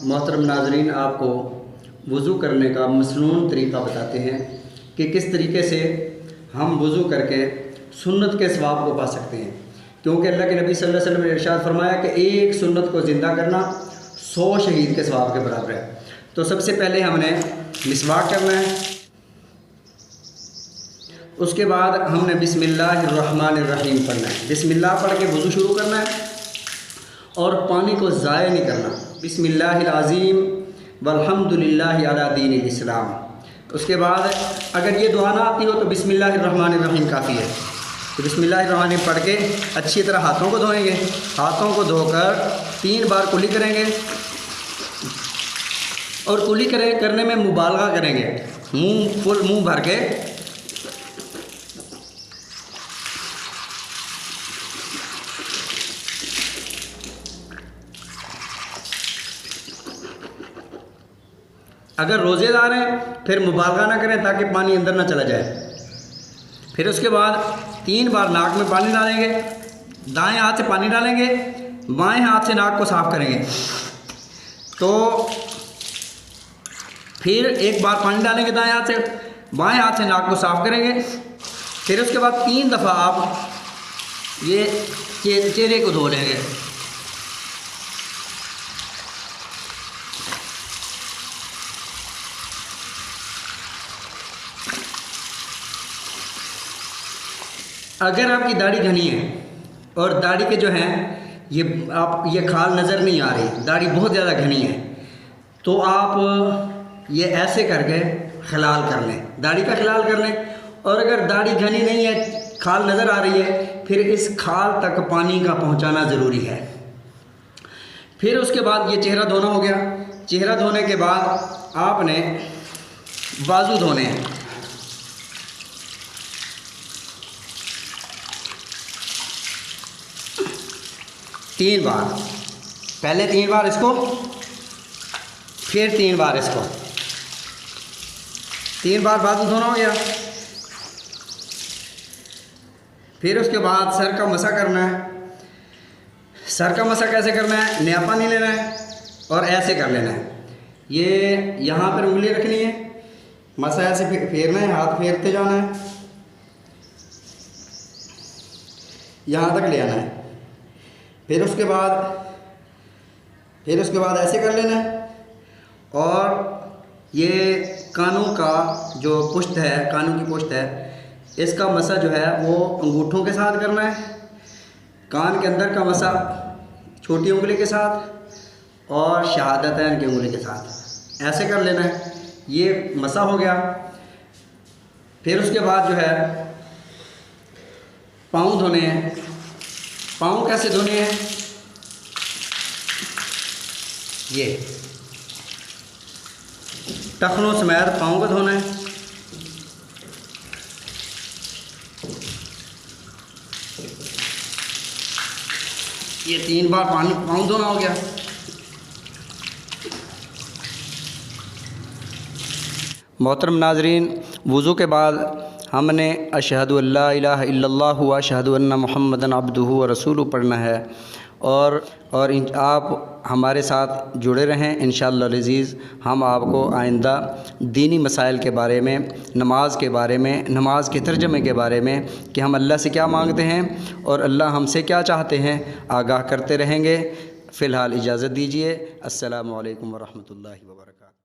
मोहतरम नाज़रीन, आपको वज़ू करने का मसनून तरीक़ा बताते हैं कि किस तरीके से हम वज़ू करके सुन्नत के सवाब को पा सकते हैं। क्योंकि अल्लाह के नबी सल्लल्लाहु अलैहि वसल्लम ने इरशाद फरमाया कि एक सुन्नत को ज़िंदा करना 100 शहीद के सवाब के बराबर है। तो सबसे पहले हमने मिसवाक करना है, उसके बाद हमने बिस्मिल्लाहिर्रहमानिर्रहीम पढ़ना है। बिस्मिल्लाह पढ़ के वज़ू शुरू करना है और पानी को ज़ाया नहीं करना। बिस्मिल्लाहिल अज़ीम वल्हम्दुलिल्लाहि अला दीनिल इस्लाम। उसके बाद अगर ये दुआ ना आती हो तो बिस्मिल्लाहिर्रहमानिर्रहीम काफ़ी है। तो बिस्मिल्लाहिर्रहमानिर्रहीम पढ़ के अच्छी तरह हाथों को धोएंगे। हाथों को धोकर 3 बार कुली करेंगे और कुली करने में मुबालगा करेंगे, फुल मुँह भर के अगर रोज़ेदार हैं फिर मुबालगा ना करें ताकि पानी अंदर ना चला जाए। फिर उसके बाद 3 बार नाक में पानी डालेंगे, दाएं हाथ से पानी डालेंगे, बाएं हाथ से नाक को साफ़ करेंगे। तो फिर 1 बार पानी डालेंगे दाएं हाथ से, बाएं हाथ से नाक को साफ़ करेंगे। फिर उसके बाद 3 दफ़ा आप ये चेहरे को धो लेंगे। अगर आपकी दाढ़ी घनी है और दाढ़ी के जो हैं ये खाल नज़र नहीं आ रही, दाढ़ी बहुत ज़्यादा घनी है, तो आप ये ऐसे करके खिलाल कर लें, दाढ़ी का खिलाल कर लें। और अगर दाढ़ी घनी नहीं है, खाल नज़र आ रही है, फिर इस खाल तक पानी का पहुंचाना ज़रूरी है। फिर उसके बाद ये चेहरा धोना हो गया। चेहरा धोने के बाद आपने बाजू धोने हैं। तीन बार, पहले 3 बार इसको, फिर 3 बार इसको, 3 बार बाजू धोना हो गया। फिर उसके बाद सर का मसा करना है। सर का मसा कैसे करना है? नया पानी लेना है और ऐसे कर लेना है। ये यहाँ पर उंगली रखनी है, मसा ऐसे फेरना है, हाथ फेरते जाना है, यहाँ तक ले आना है। फिर उसके बाद ऐसे कर लेना है। और ये कानों का जो पुश्त है, कानों की पुश्त है, इसका मसा जो है वो अंगूठों के साथ करना है। कान के अंदर का मसा छोटी उंगली के साथ और शहादतैन की उंगली के साथ ऐसे कर लेना है। ये मसा हो गया। फिर उसके बाद जो है पाँव धोने हैं। पाँव कैसे धोने हैं? ये टखनों समेत पाँव को धोना है। ये 3 बार पाँव धोना हो गया। मोहतरम नाज़रीन, वज़ू के बाद हमने अशहदु अल्ला इलाहा इल्लल्लाह व अशहदु अन्ना मुहम्मदन अब्दुहु व रसूलुहु पढ़ना है। और आप हमारे साथ जुड़े रहें। इंशाअल्लाह अज़ीज़ हम आपको आइंदा दीनी मसाइल के बारे में, नमाज के बारे में, नमाज के तर्जमे के बारे में कि हम अल्लाह से क्या मांगते हैं और अल्लाह हमसे क्या चाहते हैं आगाह करते रहेंगे। फ़िलहाल इजाज़त दीजिए। अस्सलामु अलैकुम व रहमतुल्लाहि व बरकातुहू।